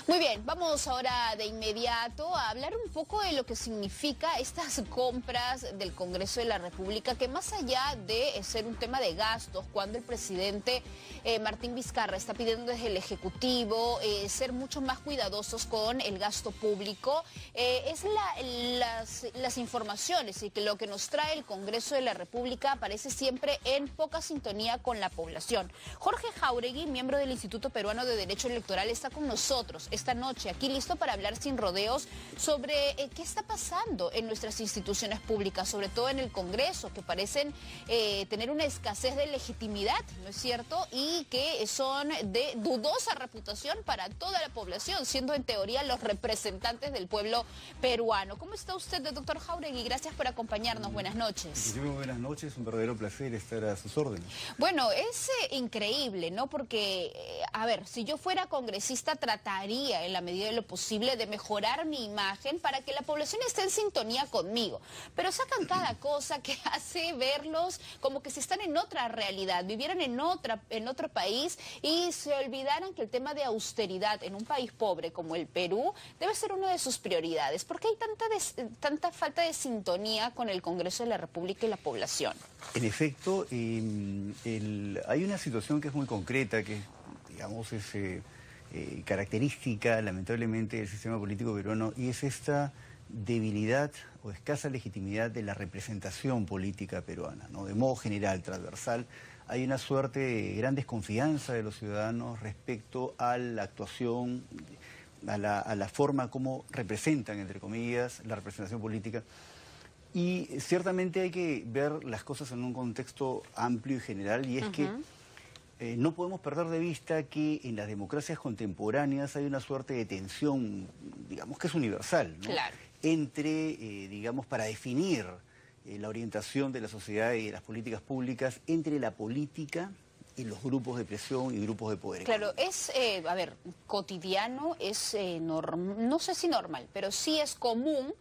Muy bien, vamos ahora de inmediato a hablar un poco de lo que significa estas compras del Congreso de la República, que más allá de ser un tema de gastos, cuando el presidente Martín Vizcarra está pidiendo desde el Ejecutivo ser mucho más cuidadosos con el gasto público, es las informaciones y que lo que nos trae el Congreso de la República aparece siempre en poca sintonía con la población. Jorge Jáuregui, miembro del Instituto Peruano de Derecho Electoral, está con nosotros esta noche, aquí listo para hablar sin rodeos sobre qué está pasando en nuestras instituciones públicas, sobre todo en el Congreso, que parecen tener una escasez de legitimidad, ¿no es cierto? Y que son de dudosa reputación para toda la población, siendo en teoría los representantes del pueblo peruano. ¿Cómo está usted, doctor Jáuregui? Gracias por acompañarnos. Buenas noches. Buenas noches, un verdadero placer estar a sus órdenes. Bueno, es increíble, ¿no? Porque, a ver, si yo fuera congresista trataría en la medida de lo posible de mejorar mi imagen para que la población esté en sintonía conmigo. Pero sacan cada cosa que hace verlos como que si están en otra realidad, vivieran en otro país y se olvidaran que el tema de austeridad en un país pobre como el Perú debe ser una de sus prioridades. ¿Por qué hay tanta falta de sintonía con el Congreso de la República y la población? En efecto, hay una situación que es muy concreta, que digamos es característica lamentablemente del sistema político peruano, y es esta debilidad o escasa legitimidad de la representación política peruana, ¿no? De modo general, transversal, hay una suerte de gran desconfianza de los ciudadanos respecto a la actuación, a la forma como representan, entre comillas, la representación política. Y ciertamente hay que ver las cosas en un contexto amplio y general, y es que no podemos perder de vista que en las democracias contemporáneas hay una suerte de tensión, digamos que es universal, ¿no? Claro. Entre, digamos, para definir la orientación de la sociedad y de las políticas públicas, entre la política y los grupos de presión y grupos de poder. Claro, es, a ver, cotidiano, es, no sé si normal, pero sí es común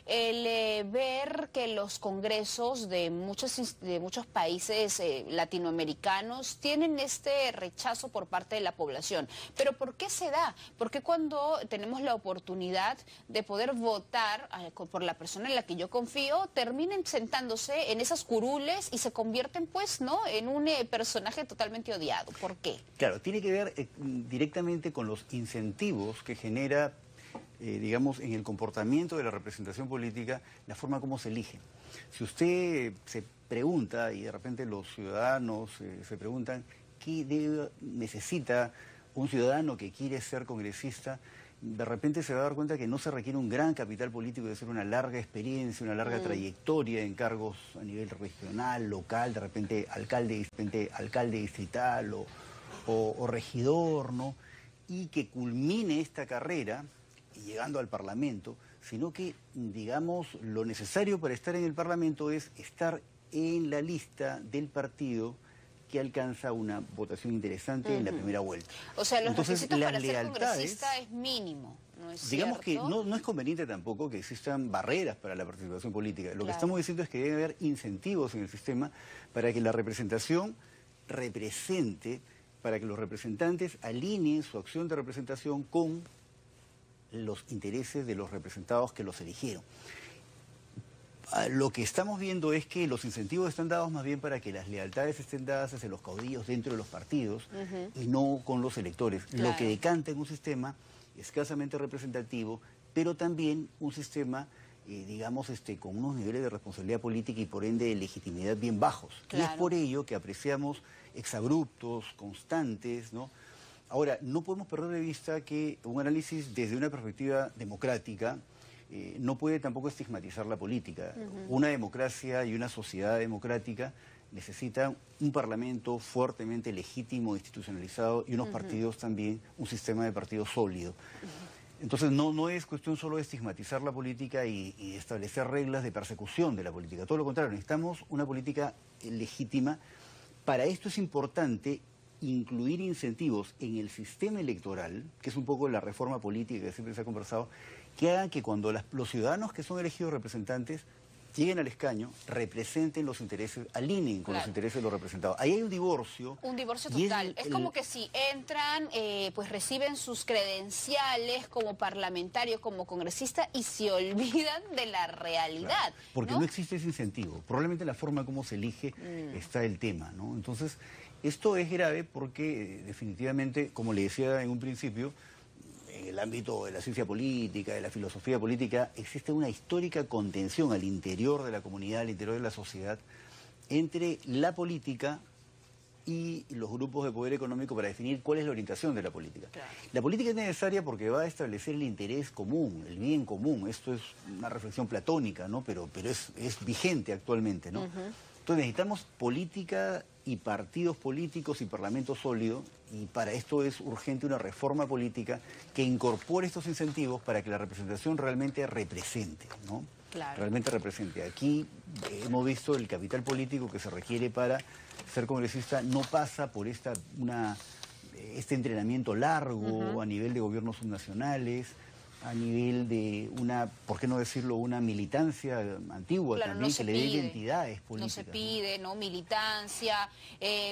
el ver que los congresos de muchos países latinoamericanos tienen este rechazo por parte de la población. ¿Pero por qué se da? Porque cuando tenemos la oportunidad de poder votar por la persona en la que yo confío, terminan sentándose en esas curules y se convierten, pues, ¿no?, en un personaje totalmente odiado. ¿Por qué? Claro, tiene que ver directamente con los incentivos que genera, digamos, en el comportamiento de la representación política, la forma como se elige. Si usted se pregunta, y de repente los ciudadanos se preguntan, ¿qué necesita un ciudadano que quiere ser congresista? De repente se va a dar cuenta que no se requiere un gran capital político, de ser una larga experiencia, una larga trayectoria en cargos a nivel regional, local, de repente alcalde distrital o regidor, ¿no? Y que culmine esta carrera llegando al Parlamento, sino que, digamos, lo necesario para estar en el Parlamento es estar en la lista del partido que alcanza una votación interesante en la primera vuelta. O sea, los requisitos para ser congresista es mínimo, ¿no es digamos cierto? que no es conveniente tampoco que existan barreras para la participación política. Lo que estamos diciendo es que debe haber incentivos en el sistema para que la representación represente, para que los representantes alineen su acción de representación con los intereses de los representados que los eligieron. Lo que estamos viendo es que los incentivos están dados más bien para que las lealtades estén dadas hacia los caudillos dentro de los partidos y no con los electores. Claro. Lo que decanta en un sistema escasamente representativo, pero también un sistema, digamos, con unos niveles de responsabilidad política y por ende de legitimidad bien bajos. Claro. Y es por ello que apreciamos exabruptos, constantes, ¿no? Ahora, no podemos perder de vista que un análisis desde una perspectiva democrática no puede tampoco estigmatizar la política. Una democracia y una sociedad democrática necesitan un parlamento fuertemente legítimo, institucionalizado, y unos partidos también, un sistema de partidos sólido. Entonces no es cuestión solo de estigmatizar la política y establecer reglas de persecución de la política. Todo lo contrario, necesitamos una política legítima. Para esto es importante incluir incentivos en el sistema electoral, que es un poco la reforma política que siempre se ha conversado, que hagan que cuando los ciudadanos que son elegidos representantes lleguen al escaño, representen los intereses, alineen con los intereses de los representados. Ahí hay un divorcio. Un divorcio total. Es como que si entran, pues reciben sus credenciales como parlamentarios, como congresista y se olvidan de la realidad. Claro, porque ¿no? existe ese incentivo. Probablemente la forma como se elige está el tema, ¿no? Entonces, esto es grave porque definitivamente, como le decía en un principio, en el ámbito de la ciencia política, de la filosofía política, existe una histórica contención al interior de la comunidad, al interior de la sociedad, entre la política y los grupos de poder económico para definir cuál es la orientación de la política. Claro. La política es necesaria porque va a establecer el interés común, el bien común. Esto es una reflexión platónica, ¿no? Pero es vigente actualmente, ¿no? Entonces necesitamos política y partidos políticos y parlamentos sólidos, y para esto es urgente una reforma política que incorpore estos incentivos para que la representación realmente represente, ¿no? Claro. Realmente represente. Aquí hemos visto el capital político que se requiere para ser congresista no pasa por este entrenamiento largo a nivel de gobiernos subnacionales, a nivel de una, ¿por qué no decirlo?, una militancia antigua, claro, también, que le dé identidades políticas. No se pide, ¿no? Militancia.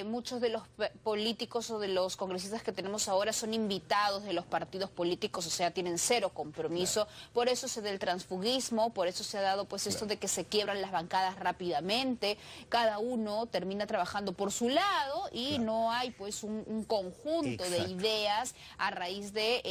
Muchos de los políticos o de los congresistas que tenemos ahora son invitados de los partidos políticos, o sea, tienen cero compromiso. Claro. Por eso se da el transfugismo, por eso se ha dado pues esto de que se quiebran las bancadas rápidamente, cada uno termina trabajando por su lado y no hay pues un conjunto de ideas a raíz de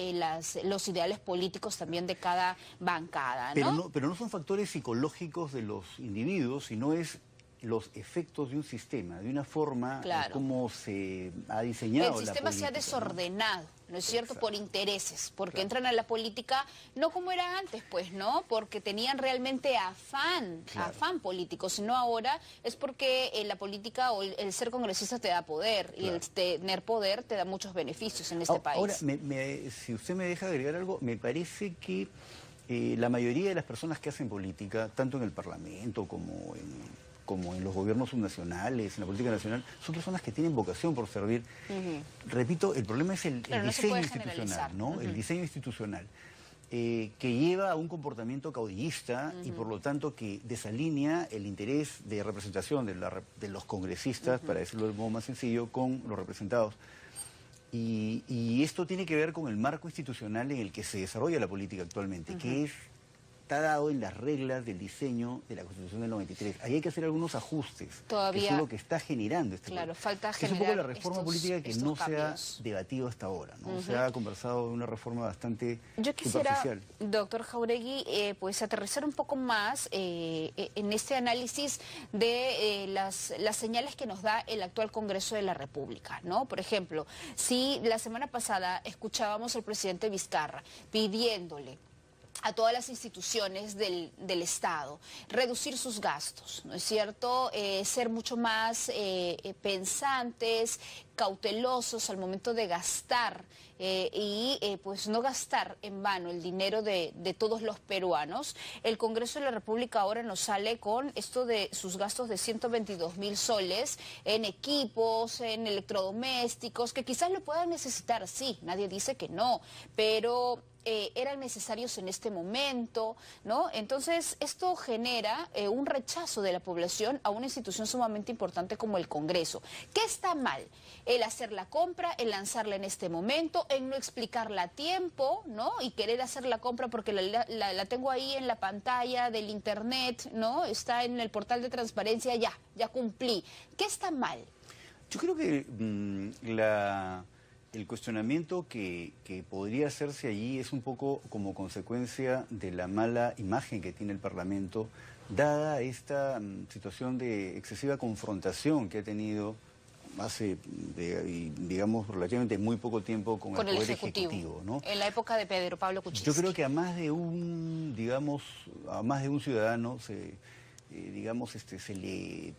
los ideales políticos también de cada bancada, ¿no? Pero no son factores psicológicos de los individuos, sino es los efectos de un sistema, de una forma como se ha diseñado la política. El sistema se ha desordenado, ¿no es cierto? Por intereses, porque entran a la política no como era antes, pues, ¿no? Porque tenían realmente afán político, sino ahora es porque la política o el ser congresista te da poder, y el tener poder te da muchos beneficios en este país. Ahora, si usted me deja agregar algo, me parece que la mayoría de las personas que hacen política, tanto en el Parlamento como en los gobiernos subnacionales, en la política nacional, son personas que tienen vocación por servir. Repito, el problema es el diseño institucional, ¿no? El diseño institucional, que lleva a un comportamiento caudillista y por lo tanto que desalinea el interés de representación de los congresistas, para decirlo de modo más sencillo, con los representados. Y esto tiene que ver con el marco institucional en el que se desarrolla la política actualmente, que está dado en las reglas del diseño de la Constitución del 93. Ahí hay que hacer algunos ajustes. Todavía, que eso es lo que está generando este problema. Falta generar. Es un poco la reforma política que no se ha debatido hasta ahora, ¿no? Se ha conversado de una reforma bastante Yo quisiera, superficial. Doctor Jáuregui, pues aterrizar un poco más en este análisis de las señales que nos da el actual Congreso de la República, ¿no? Por ejemplo, si la semana pasada escuchábamos al presidente Vizcarra pidiéndole a todas las instituciones del Estado reducir sus gastos, ¿no es cierto? Ser mucho más pensantes, cautelosos al momento de gastar pues no gastar en vano el dinero de todos los peruanos. El Congreso de la República ahora nos sale con esto de sus gastos de 122.000 soles en equipos, en electrodomésticos, que quizás lo puedan necesitar, sí, nadie dice que no, pero eran necesarios en este momento, ¿no? Entonces, esto genera un rechazo de la población a una institución sumamente importante como el Congreso. ¿Qué está mal? El hacer la compra, el lanzarla en este momento, en no explicarla a tiempo, ¿no? Y querer hacer la compra porque la tengo ahí en la pantalla del internet, ¿no? Está en el portal de transparencia, ya cumplí. ¿Qué está mal? Yo creo que el cuestionamiento que podría hacerse allí es un poco como consecuencia de la mala imagen que tiene el Parlamento, dada esta situación de excesiva confrontación que ha tenido hace, digamos, relativamente muy poco tiempo con el Poder Ejecutivo, ¿no? En la época de Pedro Pablo Kuczynski. Yo creo que a más de un ciudadano se le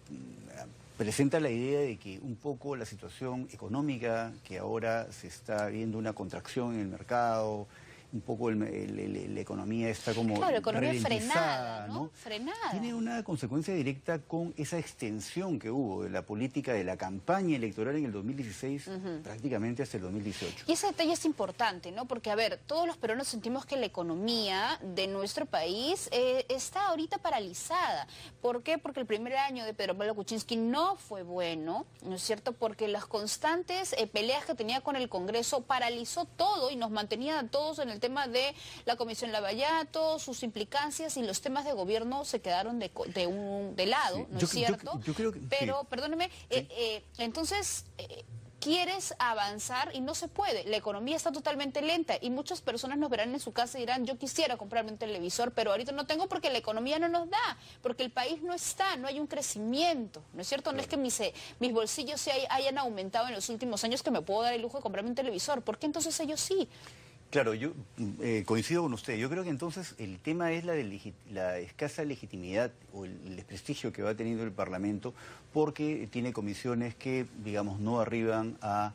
presenta la idea de que un poco la situación económica, que ahora se está viendo una contracción en el mercado un poco la economía está como claro, la economía ralentizada, frenada, ¿no? Frenada. Tiene una consecuencia directa con esa extensión que hubo de la política de la campaña electoral en el 2016 prácticamente hasta el 2018. Y ese detalle es importante, ¿no? Porque, a ver, todos los peruanos sentimos que la economía de nuestro país está ahorita paralizada. ¿Por qué? Porque el primer año de Pedro Pablo Kuczynski no fue bueno, ¿no es cierto? Porque las constantes peleas que tenía con el Congreso paralizó todo y nos mantenía a todos en el tema de la Comisión Lavallato, sus implicancias, y los temas de gobierno se quedaron de lado, Sí. ¿no es cierto? Yo creo que pero, sí. perdóneme, Sí. entonces... quieres avanzar y no se puede. La economía está totalmente lenta y muchas personas nos verán en su casa y dirán, yo quisiera comprarme un televisor, pero ahorita no tengo porque la economía no nos da, porque el país no está, no hay un crecimiento, ¿no es cierto? No es que mis bolsillos se hayan aumentado en los últimos años que me puedo dar el lujo de comprarme un televisor. ¿Por qué entonces ellos sí? Claro, yo coincido con usted. Yo creo que entonces el tema es la escasa legitimidad o el desprestigio que va teniendo el Parlamento, porque tiene comisiones que, digamos, no arriban a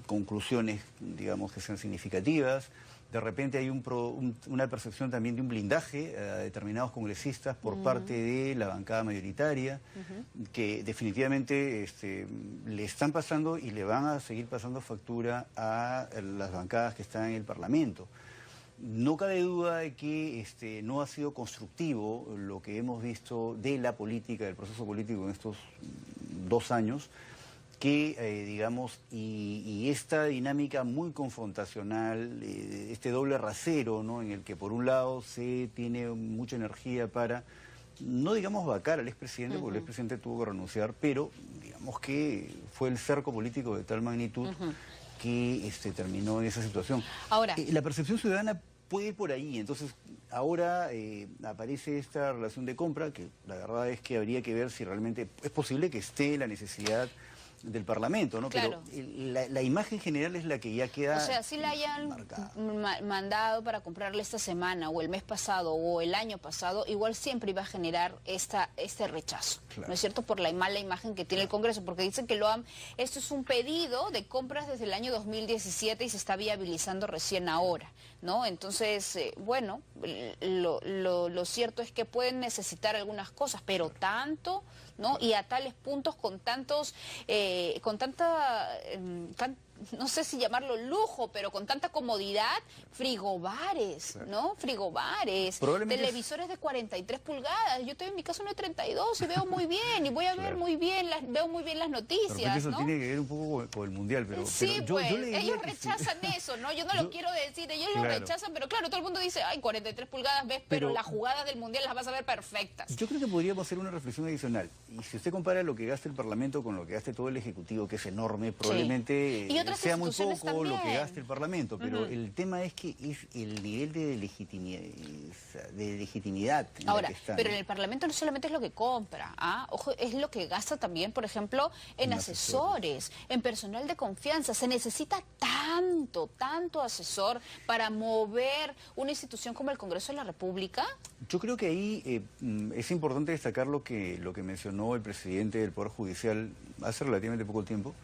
conclusiones, digamos, que sean significativas. De repente hay una percepción también de un blindaje a determinados congresistas por parte de la bancada mayoritaria, que definitivamente le están pasando y le van a seguir pasando factura a las bancadas que están en el Parlamento. No cabe duda de que no ha sido constructivo lo que hemos visto de la política, del proceso político en estos 2 años, que, digamos, y esta dinámica muy confrontacional, este doble rasero, ¿no?, en el que por un lado se tiene mucha energía para, no digamos vacar al expresidente, porque el expresidente tuvo que renunciar, pero digamos que fue el cerco político de tal magnitud que terminó en esa situación. Ahora, la percepción ciudadana puede ir por ahí, entonces ahora aparece esta relación de compra, que la verdad es que habría que ver si realmente es posible que esté la necesidad del Parlamento, ¿no? Claro. Pero la imagen general es la que ya queda. O sea, si la hayan mandado para comprarle esta semana o el mes pasado o el año pasado, igual siempre iba a generar este rechazo, Claro. ¿no es cierto? Por la mala imagen que tiene el Congreso, porque dicen que esto es un pedido de compras desde el año 2017 y se está viabilizando recién ahora, ¿no? Entonces, bueno, lo cierto es que pueden necesitar algunas cosas, pero tanto, ¿no? Y a tales puntos, con tantos, no sé si llamarlo lujo, pero con tanta comodidad, frigobares, ¿no? Frigobares, televisores de 43 pulgadas. Yo tengo en mi casa uno de 32 y veo muy bien, y voy a ver muy bien, veo muy bien las noticias, eso ¿no? tiene que ver un poco con el Mundial, pero... Sí, pero yo ellos rechazan eso, ¿no? Yo no lo quiero decir, ellos lo rechazan, pero claro, todo el mundo dice, ay, 43 pulgadas ves, pero las jugadas del Mundial las vas a ver perfectas. Yo creo que podríamos hacer una reflexión adicional. Y si usted compara lo que gasta el Parlamento con lo que gasta todo el Ejecutivo, que es enorme, probablemente sea muy poco también lo que gasta el Parlamento, pero el tema es que es el nivel de legitimidad en ahora, la que está, pero ¿no? en el Parlamento no solamente es lo que compra, ojo, es lo que gasta también, por ejemplo, en asesores, en personal de confianza. Se necesita tanto asesor para mover una institución como el Congreso de la República. Yo creo que ahí es importante destacar lo que mencionó el presidente del Poder Judicial hace relativamente poco tiempo,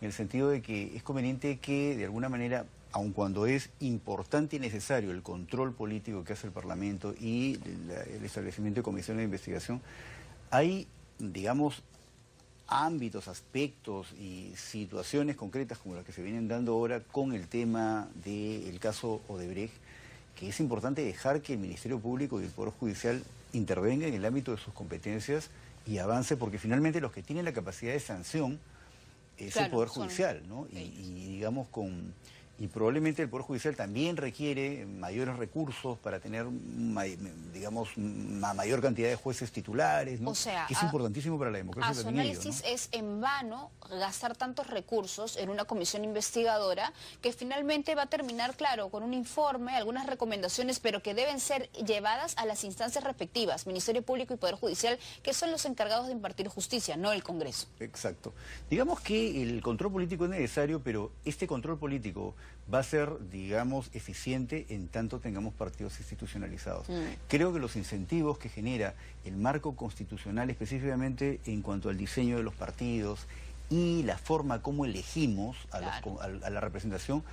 en el sentido de que es conveniente que, de alguna manera, aun cuando es importante y necesario el control político que hace el Parlamento y el establecimiento de comisiones de investigación, hay, digamos, ámbitos, aspectos y situaciones concretas como las que se vienen dando ahora con el tema del caso Odebrecht, que es importante dejar que el Ministerio Público y el Poder Judicial intervengan en el ámbito de sus competencias y avance, porque finalmente los que tienen la capacidad de sanción es el Poder Judicial, ¿no? Y digamos y probablemente el Poder Judicial también requiere mayores recursos para tener, digamos, una mayor cantidad de jueces titulares, ¿no? O sea, que es importantísimo para la democracia. A su también análisis, ello, ¿no? es en vano gastar tantos recursos en una comisión investigadora que finalmente va a terminar, claro, con un informe, algunas recomendaciones, pero que deben ser llevadas a las instancias respectivas, Ministerio Público y Poder Judicial, que son los encargados de impartir justicia, no el Congreso. Exacto. Digamos que el control político es necesario, pero este control político va a ser, digamos, eficiente en tanto tengamos partidos institucionalizados. Creo que los incentivos que genera el marco constitucional, específicamente en cuanto al diseño de los partidos y la forma como elegimos a la representación,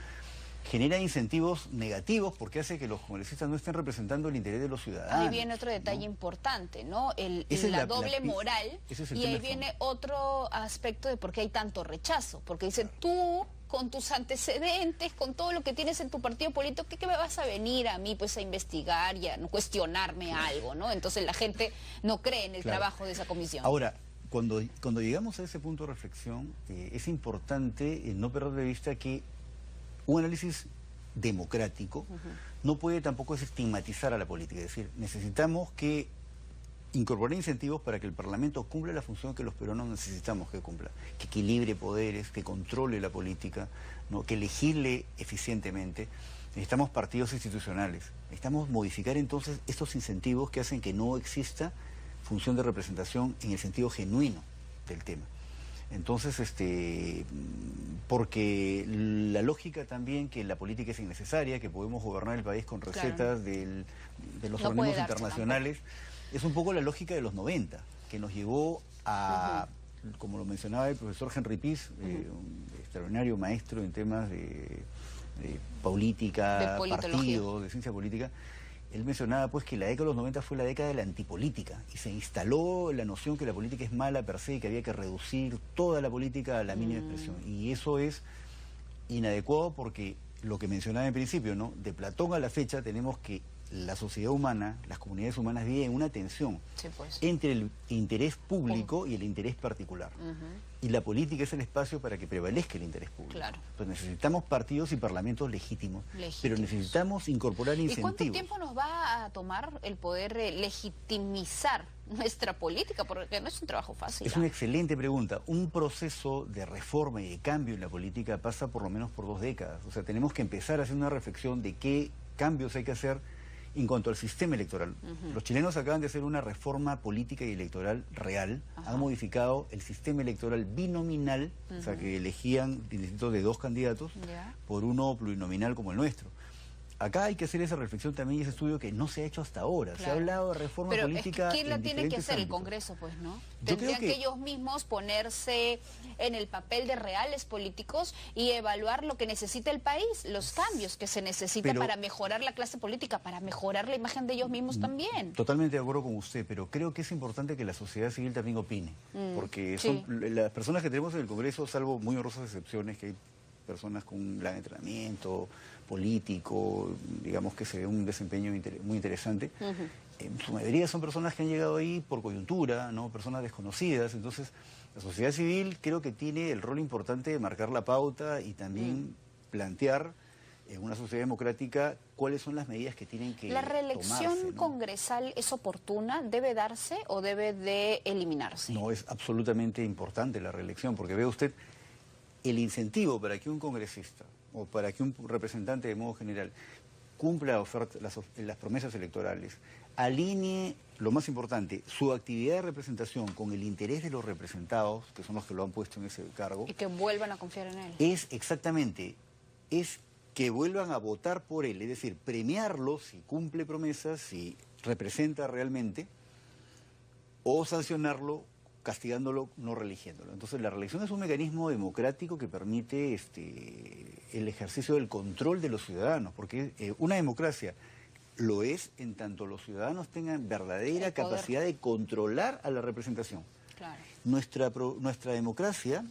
genera incentivos negativos porque hace que los congresistas no estén representando el interés de los ciudadanos. Ahí viene otro detalle importante, ¿no? La doble moral, y ahí viene otro aspecto de por qué hay tanto rechazo, porque dice, tú con tus antecedentes, con todo lo que tienes en tu partido político, ¿qué me vas a venir a mí pues a investigar y a no cuestionarme algo, ¿no? Entonces la gente no cree en el trabajo de esa comisión. Ahora, cuando llegamos a ese punto de reflexión, es importante no perder de vista que un análisis democrático no puede tampoco estigmatizar a la política. Es decir, necesitamos que incorporar incentivos para que el Parlamento cumpla la función que los peruanos necesitamos que cumpla, que equilibre poderes, que controle la política, ¿no? Que legisle eficientemente. Necesitamos partidos institucionales. Necesitamos modificar entonces estos incentivos que hacen que no exista función de representación en el sentido genuino del tema. Entonces, porque la lógica también que la política es innecesaria, que podemos gobernar el país con recetas de los organismos internacionales, es un poco la lógica de los 90, que nos llevó a, como lo mencionaba el profesor Henry Piz, un extraordinario maestro en temas de política, partido, de ciencia política. Él mencionaba pues que la década de los 90 fue la década de la antipolítica y se instaló la noción que la política es mala per se y que había que reducir toda la política a la mínima expresión. Y eso es inadecuado porque lo que mencionaba en principio, ¿no? De Platón a la fecha tenemos que la sociedad humana, las comunidades humanas viven una tensión entre el interés público y el interés particular. Y la política es el espacio para que prevalezca el interés público. Entonces necesitamos partidos y parlamentos legítimos, pero necesitamos incorporar incentivos. ¿Y cuánto tiempo nos va a tomar el poder legitimizar nuestra política? Porque no es un trabajo fácil. Es una excelente pregunta. Un proceso de reforma y de cambio en la política pasa por lo menos por 2 décadas. O sea, tenemos que empezar a hacer una reflexión de qué cambios hay que hacer en cuanto al sistema electoral. Los chilenos acaban de hacer una reforma política y electoral real. Han modificado el sistema electoral binominal, o sea, que elegían distritos de 2 candidatos por uno plurinominal como el nuestro. Acá hay que hacer esa reflexión también y ese estudio que no se ha hecho hasta ahora. Se ha hablado de reforma política. Pero ¿quién la tiene que hacer? El Congreso, pues, ¿no? Tendrían que ellos mismos ponerse en el papel de reales políticos y evaluar lo que necesita el país, los cambios que se necesitan para mejorar la clase política, para mejorar la imagen de ellos mismos también. Totalmente de acuerdo con usted, pero creo que es importante que la sociedad civil también opine, porque son las personas que tenemos en el Congreso, salvo muy honrosas excepciones, que hay personas con un gran entrenamiento político, digamos que se ve un desempeño muy interesante. En su mayoría son personas que han llegado ahí por coyuntura, ¿no? Personas desconocidas. Entonces, la sociedad civil creo que tiene el rol importante de marcar la pauta y también plantear en una sociedad democrática cuáles son las medidas que tienen que ¿La reelección tomarse, ¿no? congresal es oportuna? ¿Debe darse o debe de eliminarse? No, es absolutamente importante la reelección, porque ve usted, el incentivo para que un congresista o para que un representante de modo general cumpla las promesas electorales, alinee, lo más importante, su actividad de representación con el interés de los representados, que son los que lo han puesto en ese cargo. Y que vuelvan a confiar en él. Es que vuelvan a votar por él, es decir, premiarlo si cumple promesas, si representa realmente, o sancionarlo castigándolo, no reeligiéndolo. Entonces la reelección es un mecanismo democrático que permite el ejercicio del control de los ciudadanos, porque una democracia lo es en tanto los ciudadanos tengan verdadera capacidad de controlar a la representación. Claro. Nuestra democracia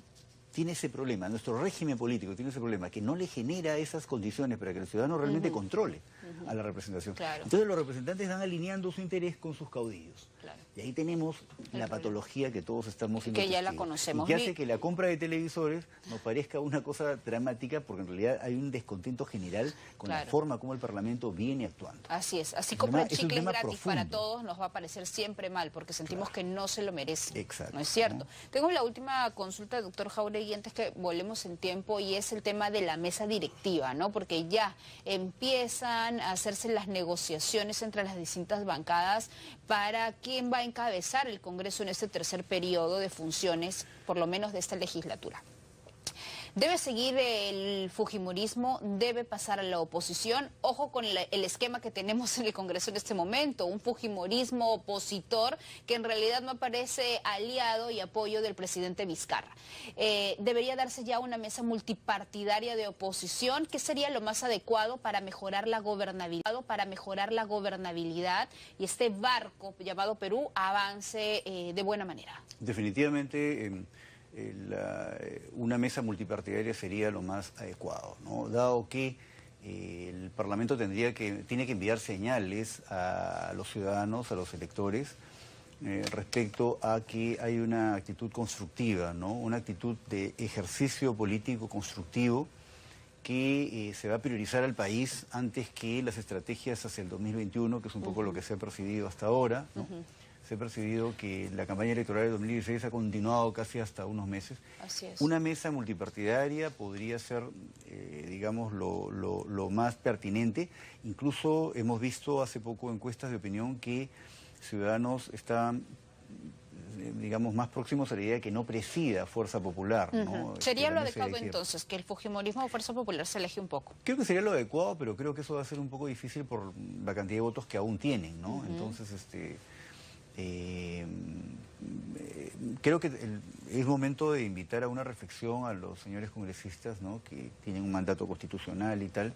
tiene ese problema, nuestro régimen político tiene ese problema, que no le genera esas condiciones para que el ciudadano realmente controle a la representación. Claro. Entonces los representantes van alineando su interés con sus caudillos. Claro. Y ahí tenemos la patología que todos estamos siendo que ya la conocemos. Y que hace que la compra de televisores nos parezca una cosa dramática, porque en realidad hay un descontento general con la forma como el Parlamento viene actuando. Así es. Así como el chicle gratis para todos nos va a parecer siempre mal, porque sentimos que no se lo merece. Exacto. ¿No es cierto? Tengo la última consulta, doctor Jáuregui, antes que volvemos en tiempo, y es el tema de la mesa directiva, ¿no? Porque ya empiezan a hacerse las negociaciones entre las distintas bancadas para quién va a encabezar el Congreso en este tercer periodo de funciones, por lo menos de esta legislatura. Debe seguir el fujimorismo, debe pasar a la oposición. Ojo con el esquema que tenemos en el Congreso en este momento, un fujimorismo opositor que en realidad no parece aliado y apoyo del presidente Vizcarra. Debería darse ya una mesa multipartidaria de oposición, que sería lo más adecuado para mejorar la gobernabilidad y este barco llamado Perú avance de buena manera. Definitivamente una mesa multipartidaria sería lo más adecuado, ¿no? Dado que el Parlamento tiene que enviar señales a los ciudadanos, a los electores, respecto a que hay una actitud constructiva, ¿no? Una actitud de ejercicio político constructivo que se va a priorizar al país antes que las estrategias hacia el 2021, que es un poco lo que se ha percibido hasta ahora, ¿no? Se ha percibido que la campaña electoral de 2016 ha continuado casi hasta unos meses. Así es. Una mesa multipartidaria podría ser, digamos, lo más pertinente. Incluso hemos visto hace poco encuestas de opinión que Ciudadanos están, digamos, más próximos a la idea de que no presida Fuerza Popular, ¿no? ¿Sería lo adecuado entonces que el fujimorismo o Fuerza Popular se aleje un poco? Creo que sería lo adecuado, pero creo que eso va a ser un poco difícil por la cantidad de votos que aún tienen, ¿no? Entonces, creo que es momento de invitar a una reflexión a los señores congresistas, ¿no? Que tienen un mandato constitucional y tal,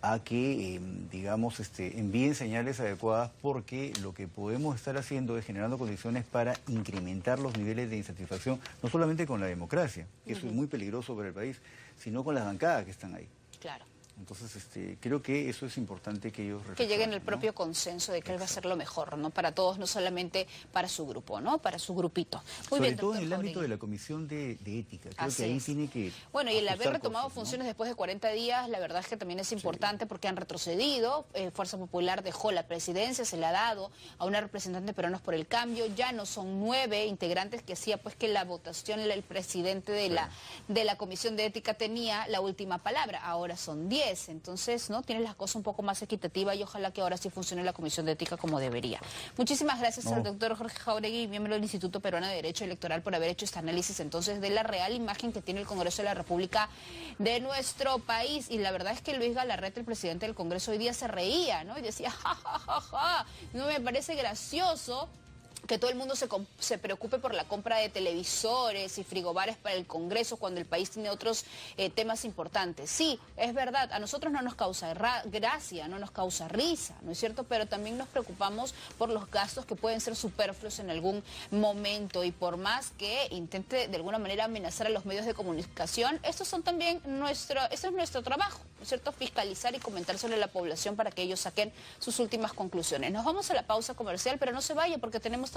a que, digamos, envíen señales adecuadas, porque lo que podemos estar haciendo es generando condiciones para incrementar los niveles de insatisfacción, no solamente con la democracia, que eso es muy peligroso para el país, sino con las bancadas que están ahí. Claro. Entonces, creo que eso es importante que ellos reflexionen, que lleguen al ¿no? propio consenso de que él va a ser lo mejor, ¿no? Para todos, no solamente para su grupo, ¿no? Para su grupito. Muy bien, Sobre todo en el doctor ámbito Jauregui. de la Comisión de Ética. Creo Así que ahí es. tiene que Bueno, y el haber ajustar retomado cosas, ¿no? funciones después de 40 días, la verdad es que también es importante porque han retrocedido. Fuerza Popular dejó la presidencia, se le ha dado a una representante Peruanos por el Cambio. Ya no son 9 integrantes, que hacía pues que la votación, el presidente de la Comisión de Ética tenía la última palabra. Ahora son 10. Entonces, ¿no? Tiene las cosas un poco más equitativas y ojalá que ahora sí funcione la Comisión de Ética como debería. Muchísimas gracias al doctor Jorge Jauregui, miembro del Instituto Peruano de Derecho Electoral, por haber hecho este análisis entonces de la real imagen que tiene el Congreso de la República de nuestro país. Y la verdad es que Luis Galarreta, el presidente del Congreso, hoy día se reía, ¿no? Y decía, ja, ja, ja, ja. No me parece gracioso que todo el mundo se preocupe por la compra de televisores y frigobares para el Congreso cuando el país tiene otros temas importantes. Sí, es verdad, a nosotros no nos causa gracia, no nos causa risa, ¿no es cierto? Pero también nos preocupamos por los gastos que pueden ser superfluos en algún momento, y por más que intente de alguna manera amenazar a los medios de comunicación, estos son también ese es nuestro trabajo, ¿no es cierto? Fiscalizar y comentar sobre la población para que ellos saquen sus últimas conclusiones. Nos vamos a la pausa comercial, pero no se vaya porque tenemos